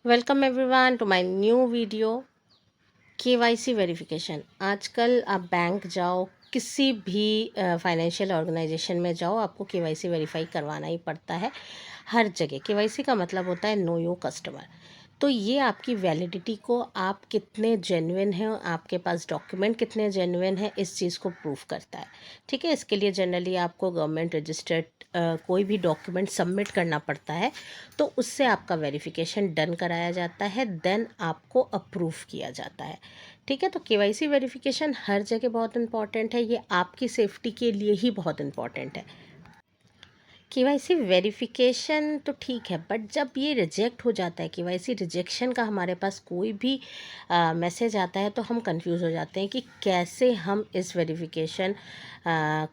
Welcome everyone to my new video. KYC verification. आजकल आप bank जाओ, किसी भी फाइनेंशियल ऑर्गेनाइजेशन में जाओ, आपको केवाईसी वेरीफाई करवाना ही पड़ता है हर जगह। केवाईसी का मतलब होता है नो योर कस्टमर। तो ये आपकी वैलिडिटी को, आप कितने जेन्युइन हैं, आपके पास डॉक्यूमेंट कितने जेन्युइन हैं, इस चीज़ को प्रूव करता है। ठीक है, इसके लिए जनरली आपको गवर्नमेंट रजिस्टर्ड कोई भी डॉक्यूमेंट सबमिट करना पड़ता है, तो उससे आपका वेरिफिकेशन डन कराया जाता है, देन आपको अप्रूव किया जाता है। ठीक है, तो केवाईसी वेरिफिकेशन हर जगह बहुत इंपॉर्टेंट है, ये आपकी सेफ्टी के लिए ही बहुत इंपॉर्टेंट है। केवाईसी वेरिफिकेशन तो ठीक है, बट जब ये रिजेक्ट हो जाता है, केवाईसी रिजेक्शन का हमारे पास कोई भी मैसेज आता है, तो हम कंफ्यूज हो जाते हैं कि कैसे हम इस वेरिफिकेशन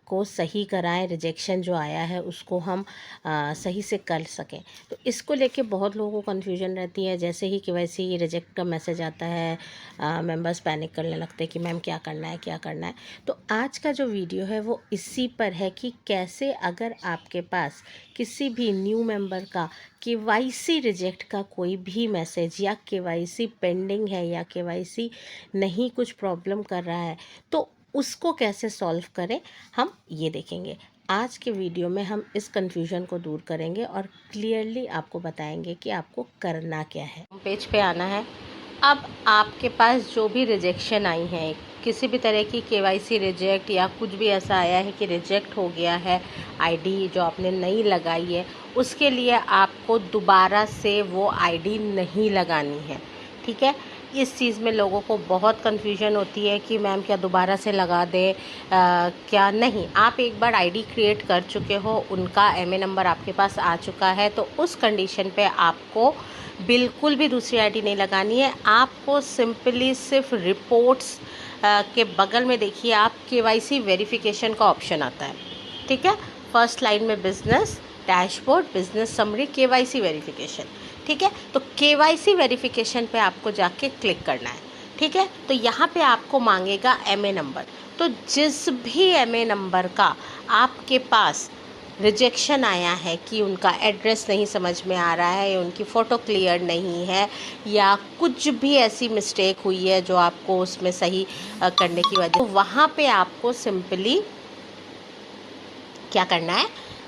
को सही कराएं, रिजेक्शन जो आया है उसको हम सही से कर सकें। तो इसको लेके बहुत लोगों को कन्फ्यूजन रहती है। जैसे ही केवाईसी रिजेक्ट का मैसेज आता है, मेंबर्स पैनिक करने लगते हैं कि मैम क्या करना है, क्या करना है। तो आज का जो वीडियो है वो इसी पर है कि कैसे, अगर आपके पास किसी भी न्यू मेंबर का केवाईसी रिजेक्ट का कोई भी मैसेज, या केवाईसी पेंडिंग है, या केवाईसी नहीं कुछ प्रॉब्लम कर रहा है, तो उसको कैसे सॉल्व करें, हम ये देखेंगे। आज के वीडियो में हम इस कन्फ्यूजन को दूर करेंगे और क्लियरली आपको बताएंगे कि आपको करना क्या है। होम पेज पे आना है। अब आपके पास जो भी रिजेक्शन आई है, किसी भी तरह की केवाईसी रिजेक्ट या कुछ भी ऐसा आया है कि रिजेक्ट हो गया है, आईडी जो आपने नई लगाई है, उसके लिए आपको दोबारा से वो आईडी नहीं लगानी है। ठीक है, इस चीज़ में लोगों को बहुत कन्फ्यूजन होती है कि मैम क्या दोबारा से लगा दें, क्या नहीं। आप एक बार आईडी क्रिएट कर चुके हो, उनका एमए नंबर आपके पास आ चुका है, तो उस कंडीशन पे आपको बिल्कुल भी दूसरी आईडी नहीं लगानी है। आपको सिंपली सिर्फ रिपोर्ट्स के बगल में देखिए, आप केवाईसी वेरिफिकेशन का ऑप्शन आता है। ठीक है, फर्स्ट लाइन में business dashboard, business summary, KYC verification. ठीक है, तो केवाईसी वेरिफिकेशन पे आपको जाके क्लिक करना है। ठीक है, तो यहाँ पे आपको मांगेगा एमए नंबर। तो जिस भी एमए नंबर का आपके पास रिजेक्शन आया है कि उनका एड्रेस नहीं समझ में आ रहा है, या उनकी फ़ोटो क्लियर नहीं है, या कुछ भी ऐसी मिस्टेक हुई है जो आपको उसमें सही करने की वजह, तो वहाँ पे आपको सिंपली क्या करना है,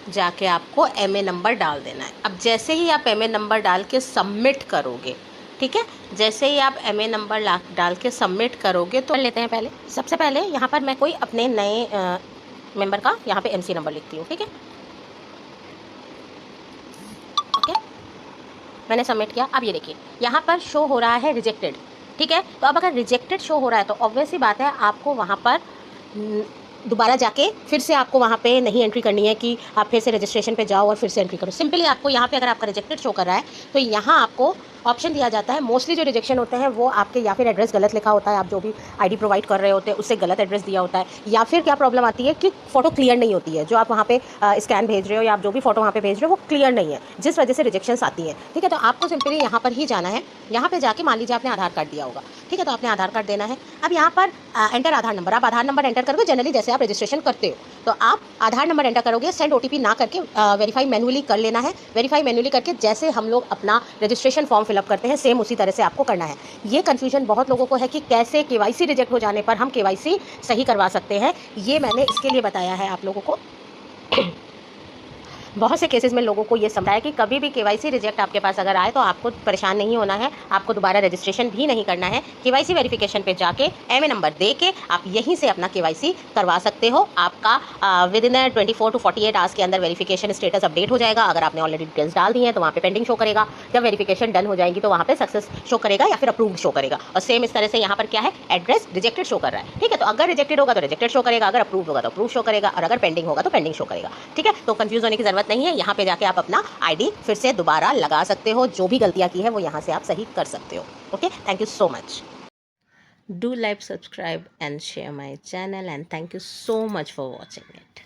जाके आपको एमए नंबर डाल देना है। अब जैसे ही आप एमए नंबर डाल के सबमिट करोगे, ठीक है, जैसे ही आप एमए नंबर डाल के सबमिट करोगे, तो लेते हैं पहले, सबसे पहले यहाँ पर मैं कोई अपने नए मेंबर का यहाँ पे एमसी नंबर लिखती हूँ। ठीक है, मैंने सबमिट किया। अब ये देखिए, यहाँ पर शो हो रहा है रिजेक्टेड। ठीक है, तो अब अगर रिजेक्टेड शो हो रहा है, तो ऑब्वियस सी बात है आपको वहाँ पर दोबारा जाके फिर से आपको वहाँ पे नहीं एंट्री करनी है कि आप फिर से रजिस्ट्रेशन पे जाओ और फिर से एंट्री करो। सिंपली आपको यहाँ पे, अगर आपका रिजेक्टेड शो कर रहा है, तो यहाँ आपको ऑप्शन दिया जाता है। मोस्टली जो रिजेक्शन होते हैं वो आपके या फिर एड्रेस गलत लिखा होता है, आप जो भी आईडी प्रोवाइड कर रहे होते हैं उससे गलत एड्रेस दिया होता है, या फिर क्या प्रॉब्लम आती है कि फोटो क्लियर नहीं होती है, जो आप वहाँ पे स्कैन भेज रहे हो या आप जो भी फोटो वहाँ पे भेज रहे हो वो क्लियर नहीं है, जिस वजह से रिजेक्शंस आती है। ठीक है, तो आपको सिंपली यहाँ पर ही जाना है। यहाँ पे जाके मान लीजिए आपने आधार कार्ड दिया होगा। ठीक है, तो आपने आधार कार्ड देना है। अब यहाँ पर एंटर आधार नंबर, आप आधार नंबर एंटर करोगे जनरली जैसे आप रजिस्ट्रेशन करते हो, तो आप आधार नंबर एंटर करोगे। सेंड ओटीपी ना करके वेरीफाई मैन्युअली कर लेना है। वेरीफाई मैन्युअली करके जैसे हम लोग अपना रजिस्ट्रेशन फॉर्म फिलअप करते हैं, सेम उसी तरह से आपको करना है। ये कन्फ्यूजन बहुत लोगों को है कि कैसे केवाईसी रिजेक्ट हो जाने पर हम केवाईसी सही करवा सकते हैं। ये मैंने इसके लिए बताया है आप लोगों को। बहुत से केसेस में लोगों को ये समझा है कि कभी भी केवाईसी रिजेक्ट आपके पास अगर आए तो आपको परेशान नहीं होना है, आपको दोबारा रजिस्ट्रेशन भी नहीं करना है। केवाईसी वेरिफिकेशन पे जाके एमए नंबर दे के आप यहीं से अपना केवाईसी करवा सकते हो। आपका विद इन 24 to 48 आवर्स के अंदर वेरिफिकेशन स्टेटस अपडेट हो जाएगा। अगर आपने ऑलरेडी डिटेल्स डाल दी हैं तो वहाँ पे पेंडिंग शो करेगा, जब वेरिफिकेशन डन हो जाएगी तो वहाँ पे सक्सेस शो करेगा या फिर अप्रूव्ड शो करेगा। और सेम इस तरह से यहाँ पर क्या है, एड्रेस रिजेक्टेड शो कर रहा है। ठीक है, तो अगर रिजेक्टेड होगा तो रिजेक्टेड शो करेगा, अगर अप्रूव होगा तो अप्रूव शो करेगा, और अगर पेंडिंग होगा तो पेंडिंग शो करेगा। ठीक है, तो कंफ्यूज होने की जरूरत नहीं है। यहाँ पे जाके आप अपना आईडी फिर से दोबारा लगा सकते हो, जो भी गलतियां की है वो यहाँ से आप सही कर सकते हो। Okay, thank you so much. Do like, subscribe and share my channel, and thank you so much for watching it.